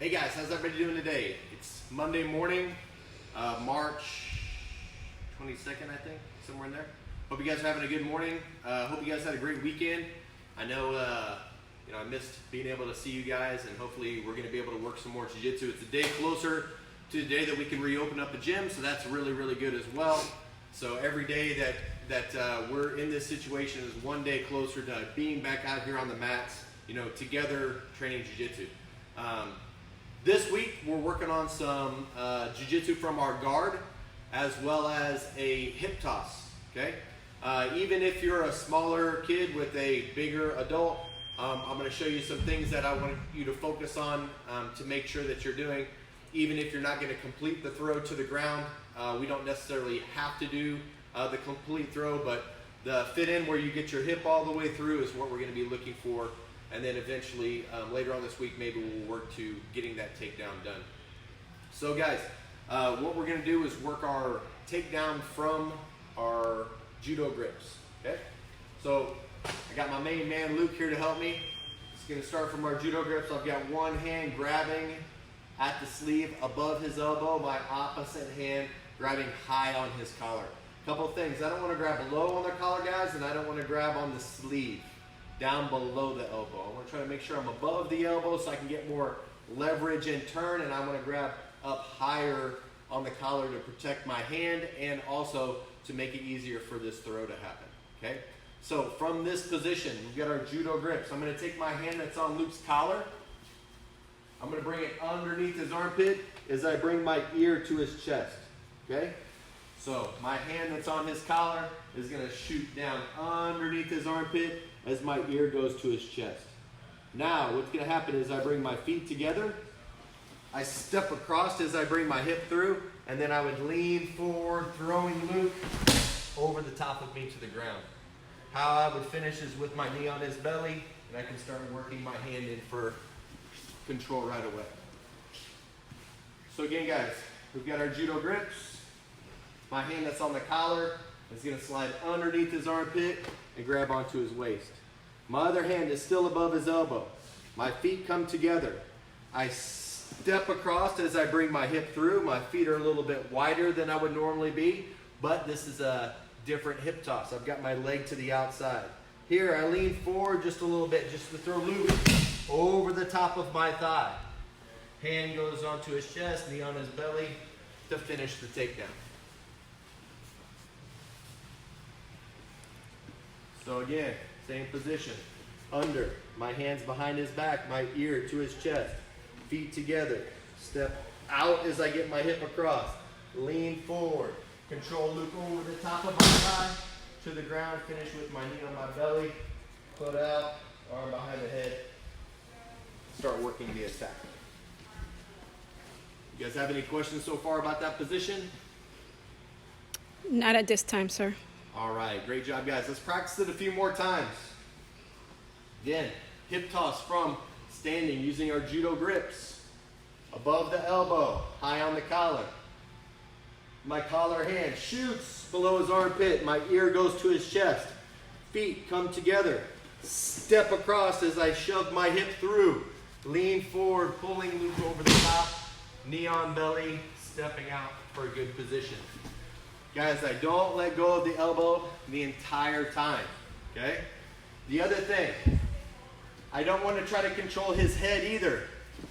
Hey guys, how's everybody doing today? It's Monday morning, March 22nd, I think, somewhere in there. Hope you guys are having a good morning. Hope you guys had a great weekend. I know, I missed being able to see you guys, and hopefully we're going to be able to work some more jiu-jitsu. It's a day closer to the day that we can reopen up the gym, so that's really, really good as well. So every day that we're in this situation is one day closer to being back out here on the mats, together training jiu-jitsu. This week we're working on some jiu-jitsu from our guard, as well as a hip toss. Okay, even if you're a smaller kid with a bigger adult, I'm going to show you some things that I want you to focus on to make sure that you're doing. Even if you're not going to complete the throw to the ground, we don't necessarily have to do the complete throw, but the fit in where you get your hip all the way through is what we're going to be looking for. And then eventually, later on this week, maybe we'll work to getting that takedown done. So guys, what we're going to do is work our takedown from our judo grips, okay? So I got my main man, Luke, here to help me. It's going to start from our judo grips. I've got one hand grabbing at the sleeve above his elbow, my opposite hand grabbing high on his collar. Couple things, I don't want to grab low on the collar, guys, and I don't want to grab on the sleeve, down below the elbow. I want to try to make sure I'm above the elbow so I can get more leverage and turn, and I want to grab up higher on the collar to protect my hand and also to make it easier for this throw to happen, okay? So from this position, we've got our judo grips. I'm going to take my hand that's on Luke's collar. I'm going to bring it underneath his armpit as I bring my ear to his chest, okay? So my hand that's on his collar is going to shoot down underneath his armpit as my ear goes to his chest. Now what's going to happen is I bring my feet together, I step across as I bring my hip through, and then I would lean forward, throwing Luke over the top of me to the ground. How I would finish is with my knee on his belly, and I can start working my hand in for control right away. So again, guys, we've got our judo grips. My hand that's on the collar is going to slide underneath his armpit and grab onto his waist. My other hand is still above his elbow. My feet come together. I step across as I bring my hip through. My feet are a little bit wider than I would normally be, but this is a different hip toss. I've got my leg to the outside. Here I lean forward just a little bit just to throw Luke over the top of my thigh. Hand goes onto his chest, knee on his belly to finish the takedown. So again, same position. Under, my hands behind his back, my ear to his chest. Feet together. Step out as I get my hip across. Lean forward. Control Luke over the top of my thigh to the ground. Finish with my knee on my belly. Foot out, arm behind the head. Start working the attack. You guys have any questions so far about that position? Not at this time, sir. All right, great job, guys. Let's practice it a few more times. Again, hip toss from standing using our judo grips. Above the elbow, high on the collar. My collar hand shoots below his armpit. My ear goes to his chest. Feet come together. Step across as I shove my hip through. Lean forward, pulling Luke over the top. Knee on belly, stepping out for a good position. Guys, I don't let go of the elbow the entire time, okay? The other thing, I don't want to try to control his head either.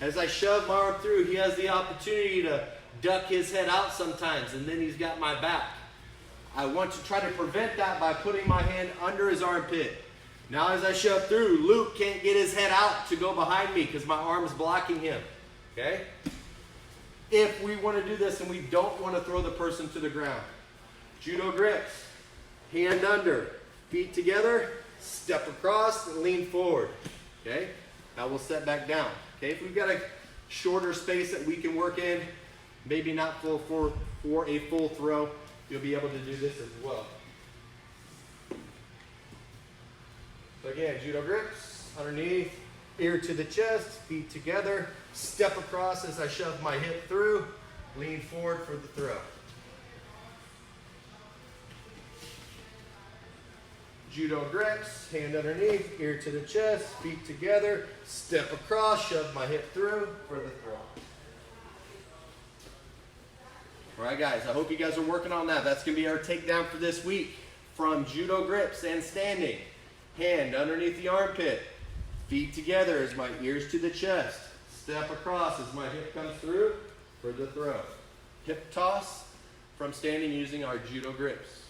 As I shove my arm through, he has the opportunity to duck his head out sometimes, and then he's got my back. I want to try to prevent that by putting my hand under his armpit. Now as I shove through, Luke can't get his head out to go behind me because my arm's blocking him, okay? If we want to do this and we don't want to throw the person to the ground, judo grips, hand under, feet together, step across, and lean forward, okay? Now we'll set back down, okay? If we've got a shorter space that we can work in, maybe not for a full throw, you'll be able to do this as well. So again, judo grips, underneath, ear to the chest, feet together, step across as I shove my hip through, lean forward for the throw. judo grips, hand underneath, ear to the chest, feet together, step across, shove my hip through for the throw. All right, guys, I hope you guys are working on that. That's going to be our takedown for this week. From judo grips and standing, hand underneath the armpit, feet together as my ears to the chest, step across as my hip comes through for the throw. Hip toss from standing using our judo grips.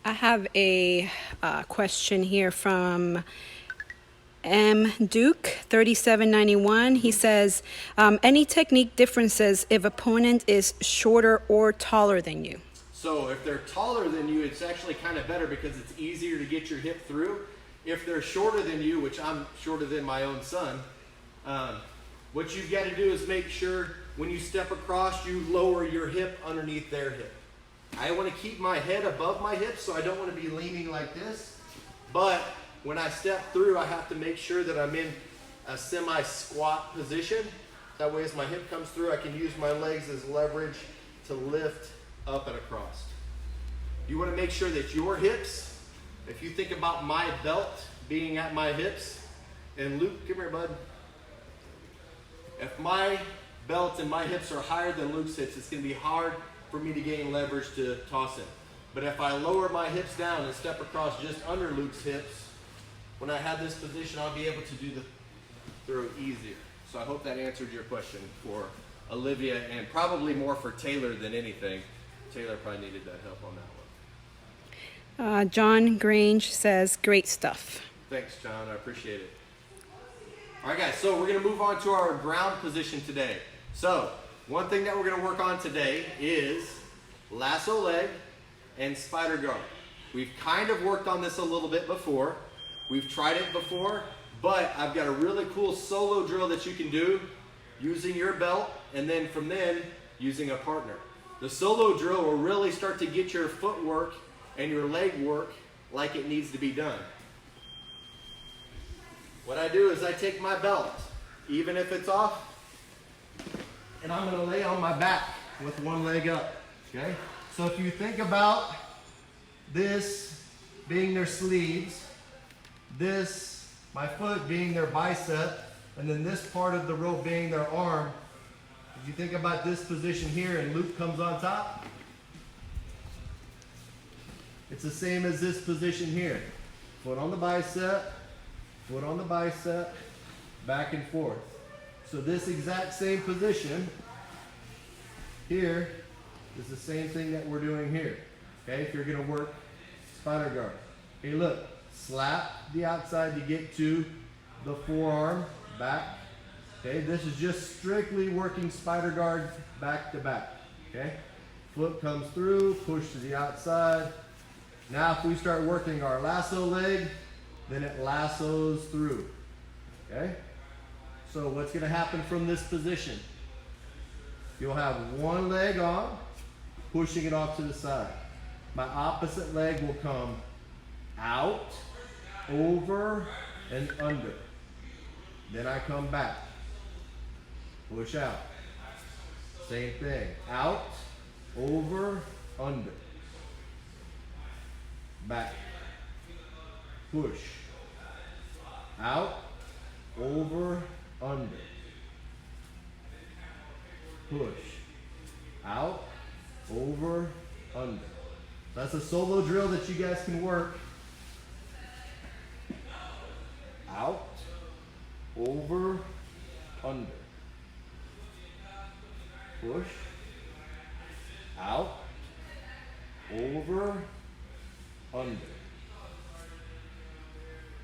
I have a question here from M. Duke 3791. He says, any technique differences if opponent is shorter or taller than you? So if they're taller than you, it's actually kind of better because it's easier to get your hip through. If they're shorter than you, which I'm shorter than my own son, what you've got to do is make sure when you step across, you lower your hip underneath their hip. I want to keep my head above my hips, so I don't want to be leaning like this. But when I step through, I have to make sure that I'm in a semi-squat position. That way as my hip comes through, I can use my legs as leverage to lift up and across. You want to make sure that your hips, if you think about my belt being at my hips, and Luke, come here, bud. If my belt and my hips are higher than Luke's hips, it's going to be hard for me to gain leverage to toss him. But if I lower my hips down and step across just under Luke's hips, when I have this position, I'll be able to do the throw easier. So I hope that answered your question for Olivia, and probably more for Taylor than anything. Taylor probably needed that help on that one. John Grange says, great stuff. Thanks, John. I appreciate it. All right, guys, so we're going to move on to our ground position today. So one thing that we're going to work on today is lasso leg and spider guard. We've kind of worked on this a little bit before. We've tried it before, but I've got a really cool solo drill that you can do using your belt, and then from then using a partner. The solo drill will really start to get your footwork and your leg work like it needs to be done. What I do is I take my belt, even if it's off, and I'm going to lay on my back with one leg up, okay? So if you think about this being their sleeves, this, my foot being their bicep, and then this part of the rope being their arm, if you think about this position here and Luke comes on top, it's the same as this position here. Foot on the bicep, back and forth. So this exact same position here is the same thing that we're doing here. Okay, if you're gonna work spider guard. Hey, look, slap the outside to get to the forearm, back. Okay, this is just strictly working spider guard back to back. Okay, foot comes through, push to the outside. Now if we start working our lasso leg, then it lassos through. Okay, so what's going to happen from this position? You'll have one leg on, pushing it off to the side. My opposite leg will come out, over, and under. Then I come back. Push out. Same thing. Out, over, under. Back. Push. Out, over, under. Push. Out, over, under. That's a solo drill that you guys can work. Out, over, under. Push. Out, over, under.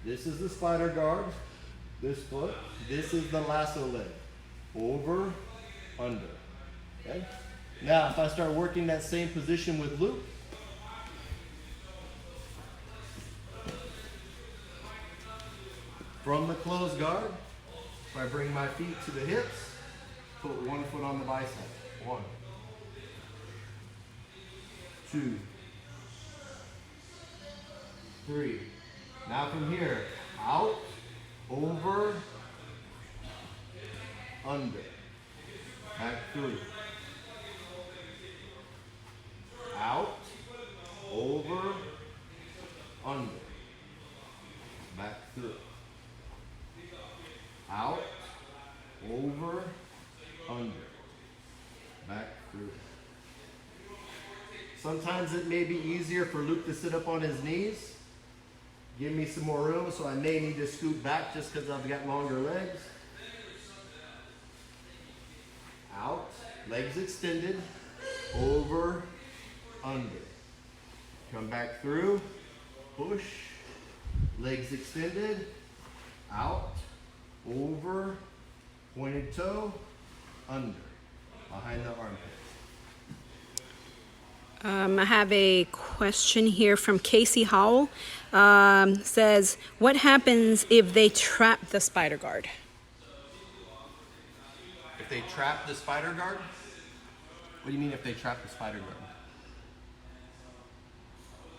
This is the spider guard, this foot. This is the lasso leg. Over, under. Okay? Now, if I start working that same position with Luke, from the closed guard, if I bring my feet to the hips, put one foot on the bicep. 1, 2, 3. Now from here, out, over, under, back through. Out, over, under. back through. Out, over, under, back through. Sometimes it may be easier for Luke to sit up on his knees. Give me some more room, so I may need to scoot back just because I've got longer legs. Out, legs extended, over, under. Come back through, push, legs extended, out, over, pointed toe, under, behind the armpit. I have a question here from Casey Howell. Says, what happens if they trap the spider guard? If they trap the spider guard? What do you mean if they trap the spider guard?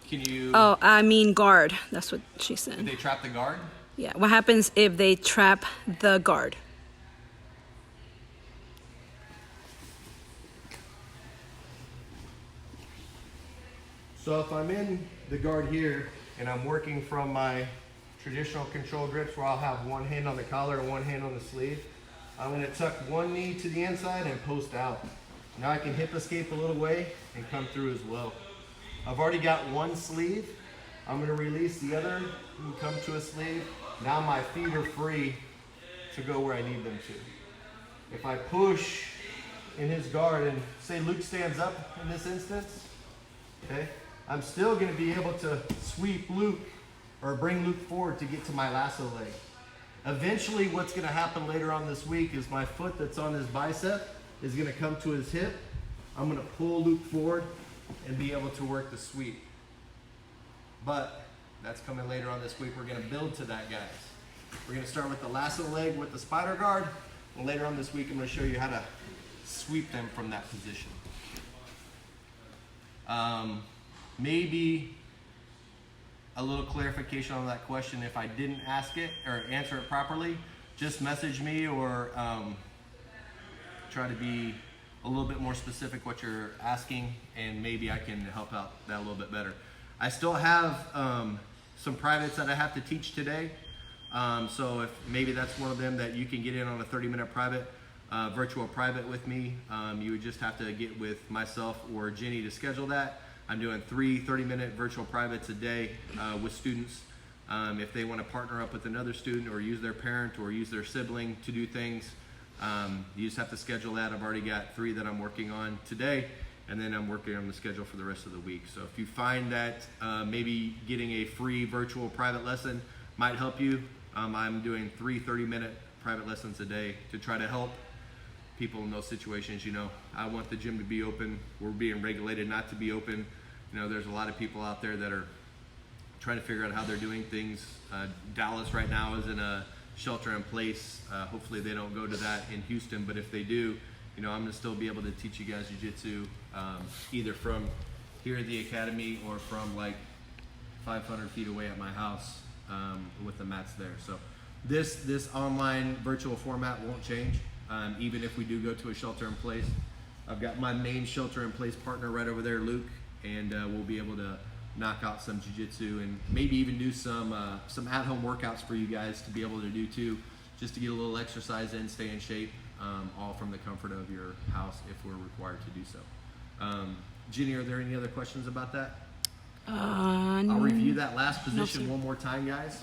Can you... Oh, I mean guard. That's what she If said. they trap the guard? Yeah. What happens if they trap the guard? So if I'm in the guard here and I'm working from my traditional control grips where I'll have one hand on the collar and one hand on the sleeve, I'm going to tuck one knee to the inside and post out. Now I can hip escape a little way and come through as well. I've already got one sleeve. I'm going to release the other and come to a sleeve. Now my feet are free to go where I need them to. If I push in his guard and say Luke stands up in this instance, okay, I'm still going to be able to sweep Luke or bring Luke forward to get to my lasso leg. Eventually what's going to happen later on this week is my foot that's on his bicep is going to come to his hip. I'm going to pull Luke forward and be able to work the sweep. But that's coming later on this week. We're going to build to that, guys. We're going to start with the lasso leg with the spider guard. And later on this week, I'm going to show you how to sweep them from that position. Maybe a little clarification on that question. If I didn't ask it or answer it properly, just message me or try to be a little bit more specific what you're asking, and maybe I can help out that a little bit better. I still have some privates that I have to teach today. So if maybe that's one of them that you can get in on a 30-minute private, virtual private with me, you would just have to get with myself or Jenny to schedule that. I'm doing 3 30-minute virtual privates a day with students. If they want to partner up with another student or use their parent or use their sibling to do things, you just have to schedule that. I've already got 3 that I'm working on today, and then I'm working on the schedule for the rest of the week. So if you find that maybe getting a free virtual private lesson might help you, I'm doing 3 30-minute private lessons a day to try to help people in those situations. You know, I want the gym to be open. We're being regulated not to be open. You know, there's a lot of people out there that are trying to figure out how they're doing things. Dallas right now is in a shelter in place. Hopefully they don't go to that in Houston, but if they do, you know, I'm gonna still be able to teach you guys jiu-jitsu either from here at the academy or from like 500 feet away at my house with the mats there. So this online virtual format won't change, even if we do go to a shelter in place. I've got my main shelter in place partner right over there, Luke, and we'll be able to knock out some jiu-jitsu and maybe even do some at-home workouts for you guys to be able to do too, just to get a little exercise in, stay in shape, all from the comfort of your house if we're required to do so. Jenny, are there any other questions about that? I'll review that last position one more time, guys.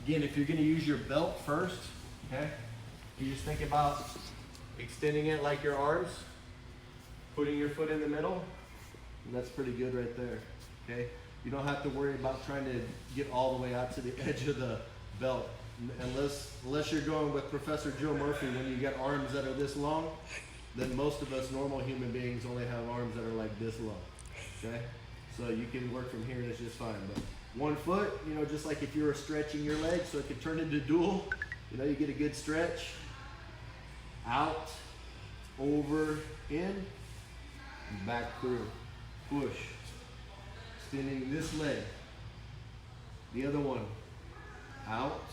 Again, if you're going to use your belt first, okay, you just think about extending it like your arms, putting your foot in the middle, and that's pretty good right there. Okay, you don't have to worry about trying to get all the way out to the edge of the belt, unless you're going with Professor Joe Murphy. When you got arms that are this long, then most of us normal human beings only have arms that are like this long. Okay, so you can work from here and it's just fine. But one foot, you know, just like if you were stretching your leg so it could turn into dual, you know, you get a good stretch. Out, over, in, and back through. Push. Extending this leg. The other one. Out,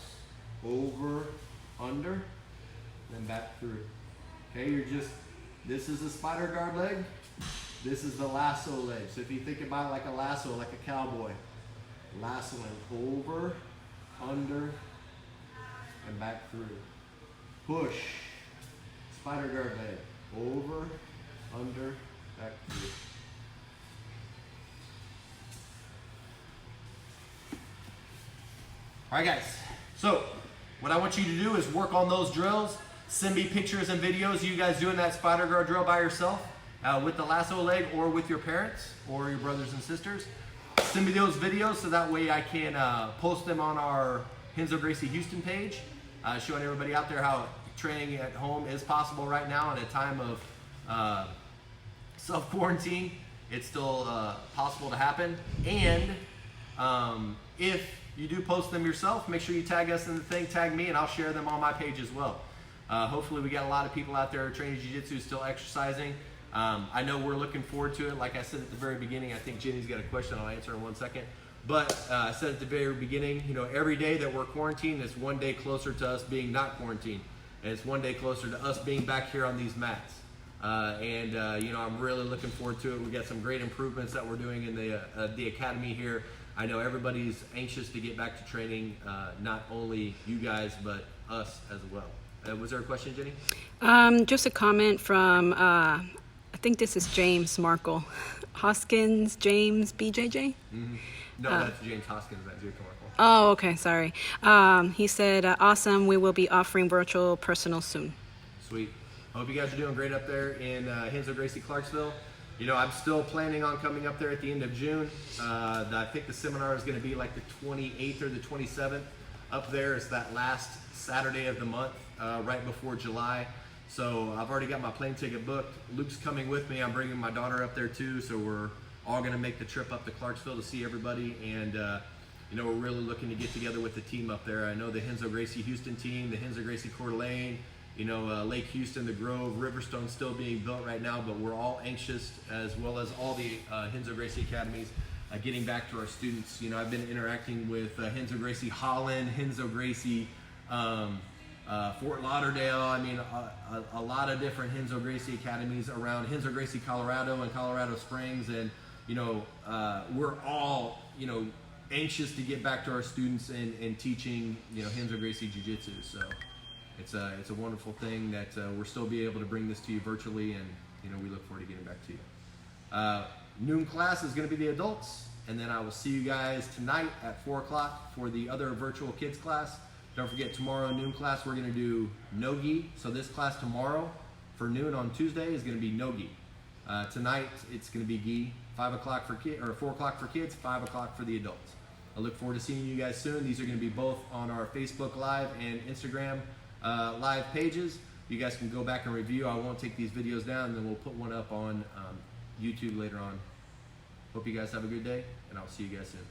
over, under, then back through. Okay, this is the spider guard leg. This is the lasso leg. So if you think about it like a lasso, like a cowboy. Lassoing over, under, and back through. Push, spider guard leg, over, under, back through. All right, guys. So what I want you to do is work on those drills. Send me pictures and videos of you guys doing that spider guard drill by yourself, with the lasso leg, or with your parents or your brothers and sisters. Send me those videos so that way I can post them on our Renzo Gracie Houston page, showing everybody out there how training at home is possible right now in a time of self-quarantine. It's still possible to happen. And if you do post them yourself, make sure you tag us in the thing, tag me, and I'll share them on my page as well. Hopefully we got a lot of people out there training jiu-jitsu, still exercising. I know we're looking forward to it. Like I said at the very beginning, I think Jenny's got a question. I'll answer in 1 second. But I said at the very beginning, you know, every day that we're quarantined is one day closer to us being not quarantined. And it's one day closer to us being back here on these mats. You know, I'm really looking forward to it. We got some great improvements that we're doing in the academy here. I know everybody's anxious to get back to training, not only you guys, but us as well. Was there a question, Jenny? Just a comment from, I think this is James Markle. Hoskins, James, BJJ? Mm-hmm. No, that's James Hoskins at Jacob Markle. Oh, okay, sorry. He said, awesome, we will be offering virtual personal soon. Sweet. I hope you guys are doing great up there in Renzo Gracie, Clarksville. You know, I'm still planning on coming up there at the end of June. I think the seminar is going to be like the 28th or the 27th up there. It's that last Saturday of the month, right before July. So I've already got my plane ticket booked. Luke's coming with me. I'm bringing my daughter up there too. So we're all going to make the trip up to Clarksville to see everybody. And, you know, we're really looking to get together with the team up there. I know the Renzo Gracie Houston team, the Renzo Gracie Coeur d'Alene, you know, Lake Houston, the Grove, Riverstone still being built right now, but we're all anxious, as well as all the Renzo Gracie academies, getting back to our students. You know, I've been interacting with Renzo Gracie Holland, Renzo Gracie Fort Lauderdale. I mean, a lot of different Renzo Gracie academies around Renzo Gracie, Colorado, and Colorado Springs, and you know, we're all, you know, anxious to get back to our students and teaching, you know, Renzo Gracie Jiu-Jitsu. So it's a wonderful thing that we're still be able to bring this to you virtually, and you know, we look forward to getting back to you. Noon class is going to be the adults, and then I will see you guys tonight at 4 o'clock for the other virtual kids class. Don't forget, tomorrow noon class we're going to do no-gi. So this class tomorrow for noon on Tuesday is going to be no-gi. Tonight it's going to be gi. 5 o'clock for kids, or 4 o'clock for kids, 5 o'clock for the adults. I look forward to seeing you guys soon. These are going to be both on our Facebook Live and Instagram Live pages. You guys can go back and review. I won't take these videos down, and then we'll put one up on YouTube later on. Hope you guys have a good day, and I'll see you guys soon.